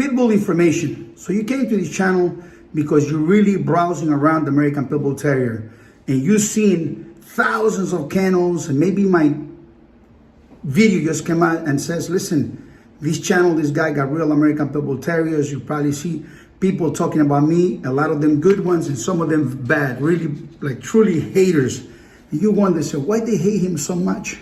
Pitbull information. So you came to this channel because you're really browsing around the American Pitbull Terrier and you've seen thousands of kennels, and maybe my video just came out and says, listen, this channel, this guy got real American Pitbull Terriers. You probably see people talking about me, a lot of them good ones and some of them bad, really like truly haters. And you wonder, so why they hate him so much?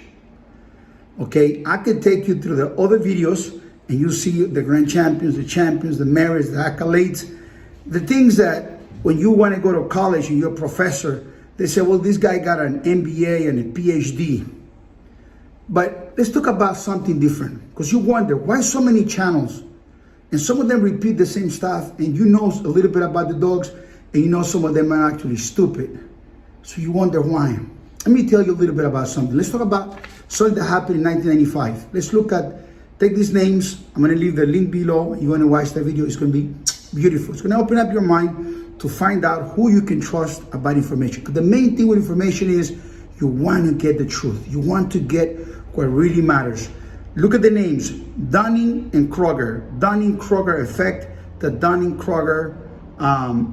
Okay, I could take you through the other videos and you see the grand champions, the merits, the accolades, the things that when you want to go to college and you're a professor, they say, well, this guy got an MBA and a PhD. But let's talk about something different, because you wonder why so many channels and some of them repeat the same stuff, and you know a little bit about the dogs and you know some of them are actually stupid. So you wonder why. Let me tell you a little bit about something. Let's talk about something that happened in 1995. Let's look at, take these names. I'm going to leave the link below. You want to watch the video. It's going to be beautiful. It's going to open up your mind to find out who you can trust about information. Because the main thing with information is you want to get the truth. You want to get what really matters. Look at the names, Dunning and Kruger. Dunning-Kruger effect, the Dunning-Kruger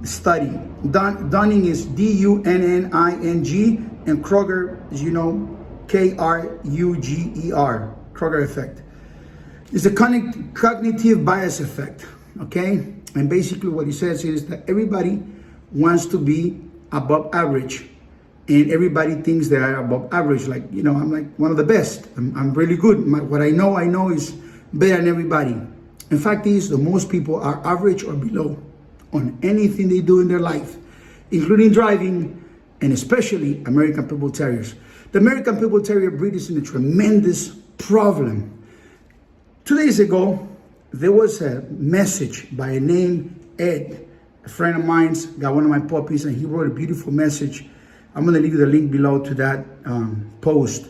study. Dunning is D-U-N-N-I-N-G, and Kruger is, you know, K-R-U-G-E-R, Kruger effect. It's a cognitive bias effect, okay? And basically what he says is that everybody wants to be above average, and everybody thinks they are above average. Like, you know, I'm like one of the best. I'm really good. What I know is better than everybody. In fact, the most people are average or below on anything they do in their life, including driving, and especially American Pitbull Terriers. The American Pitbull Terrier breed is in a tremendous problem. 2 days ago, there was a message by a name Ed, a friend of mine's, got one of my puppies, and he wrote a beautiful message. I'm going to leave the link below to that post,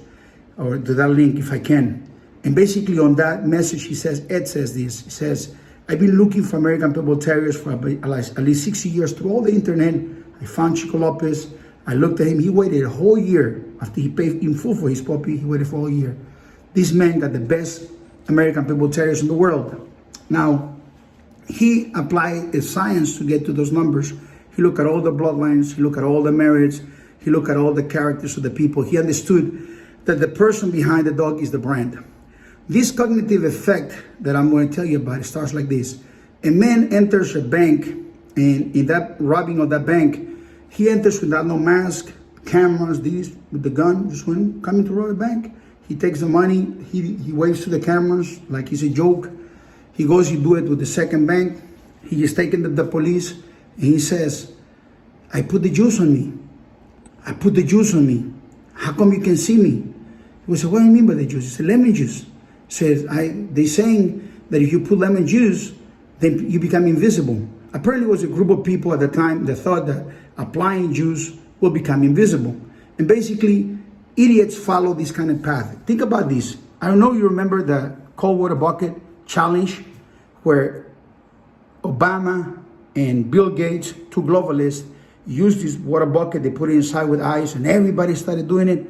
or to that link if I can. And basically on that message, he says, Ed says this, he says, I've been looking for American Pitbull Terriers for at least 60 years through all the internet. I found Chico López. I looked at him. He waited a whole year. After he paid in full for his puppy, he waited for a whole year. This man got the best American Pitbull Terriers in the world. Now, he applied a science to get to those numbers. He looked at all the bloodlines. He looked at all the merits. He looked at all the characters of the people. He understood that the person behind the dog is the brand. This cognitive effect that I'm going to tell you about, it starts like this. A man enters a bank, and in that robbing of that bank, he enters without no mask, cameras, with the gun, just coming to rob a bank. He takes the money, he waves to the cameras like it's a joke. He goes, he do it with the second bank. He is taken to the police, and he says, I put the juice on me. I put the juice on me. How come you can see me? He said, what do you mean by the juice? He said, lemon juice. He says, they're saying that if you put lemon juice, then you become invisible. Apparently it was a group of people at the time that thought that applying juice will become invisible. And basically, idiots follow this kind of path. Think about this. I don't know if you remember the cold water bucket challenge, where Obama and Bill Gates, two globalists, used this water bucket, they put it inside with ice, and everybody started doing it.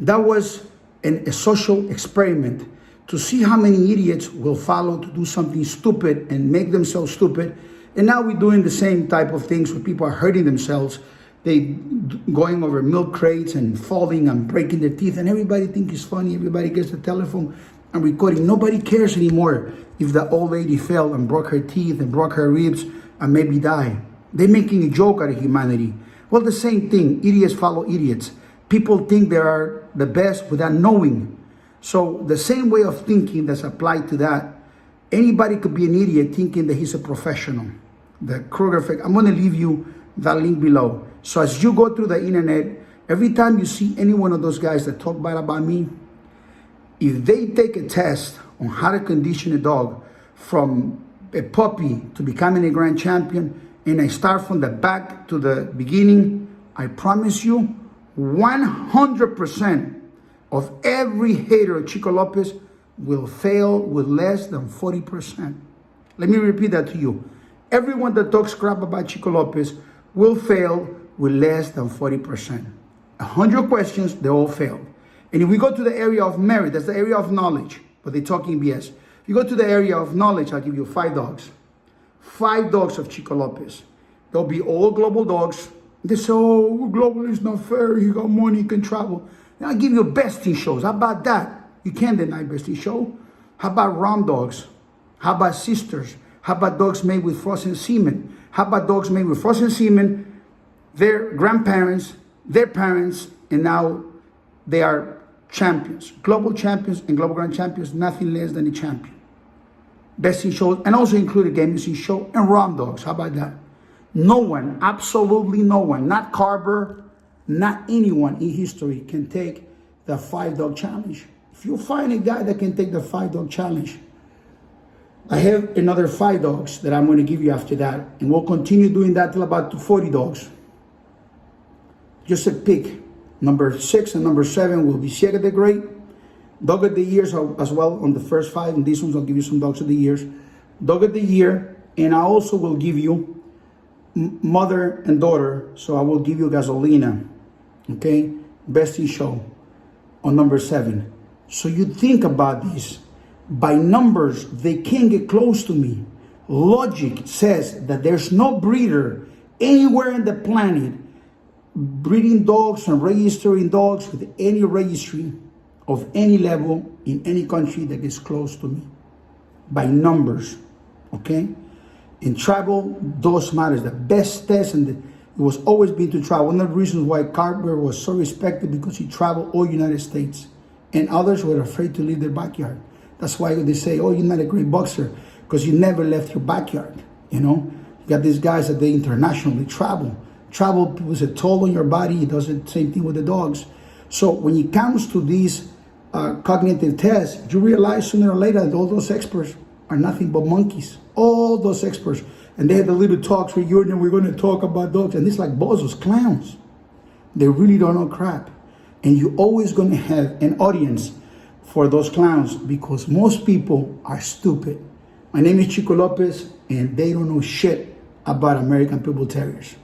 That was a social experiment to see how many idiots will follow to do something stupid and make themselves stupid. And now we're doing the same type of things where people are hurting themselves. They going over milk crates and falling and breaking their teeth, and everybody thinks it's funny. Everybody gets the telephone and recording. Nobody cares anymore if the old lady fell and broke her teeth and broke her ribs and maybe die. They're making a joke out of humanity. Well, the same thing. Idiots follow idiots. People think they are the best without knowing. So the same way of thinking that's applied to that, anybody could be an idiot thinking that he's a professional. The Kruger effect. I'm going to leave you that link below. So as you go through the internet, every time you see any one of those guys that talk bad about me, if they take a test on how to condition a dog from a puppy to becoming a grand champion, and I start from the back to the beginning, I promise you 100% of every hater of Chico López will fail with less than 40%. Let me repeat that to you. Everyone that talks crap about Chico López will fail with less than 40%. 100 questions, they all failed. And if we go to the area of merit, that's the area of knowledge, but they're talking BS. If you go to the area of knowledge, I'll give you 5 dogs. 5 dogs of Chico Lopez. They'll be all global dogs. They say, oh, global is not fair. You got money, you can travel. And I'll give you bestie shows. How about that? You can't deny bestie show. How about rom dogs? How about sisters? How about dogs made with frozen semen? How about dogs made with frozen semen, their grandparents, their parents, and now they are champions. Global champions and global grand champions, nothing less than a champion. Bestie shows, and also included gaming show and rom dogs. How about that? No one, absolutely no one, not Carver, not anyone in history can take the 5 dog challenge. If you find a guy that can take the 5 dog challenge, I have another 5 dogs that I'm going to give you after that, and we'll continue doing that till about 40 dogs. Just a pick. Number 6 and number 7 will be Ciega the Great. Dog of the Years as well on the first 5, and these ones I'll give you some Dogs of the Years. Dog of the Year, and I also will give you mother and daughter, so I will give you Gasolina, okay? Bestie show on number 7. So you think about this. By numbers, they can't get close to me. Logic says that there's no breeder anywhere in the planet breeding dogs and registering dogs with any registry of any level in any country that gets close to me. By numbers, okay? In travel, those matters. The best test, and it was always been to travel. One of the reasons why Kruger was so respected, because he traveled all United States, and others were afraid to leave their backyard. That's why they say, oh, you're not a great boxer, because you never left your backyard, you know? You got these guys that they internationally travel. Travel puts a toll on your body. It does the same thing with the dogs. So when it comes to these cognitive tests, you realize sooner or later that all those experts are nothing but monkeys. All those experts. And they had the little talks with you, and we're going to talk about dogs. And it's like bozos, clowns. They really don't know crap. And you're always going to have an audience for those clowns, because most people are stupid. My name is Chico Lopez, and they don't know shit about American Pitbull Terriers.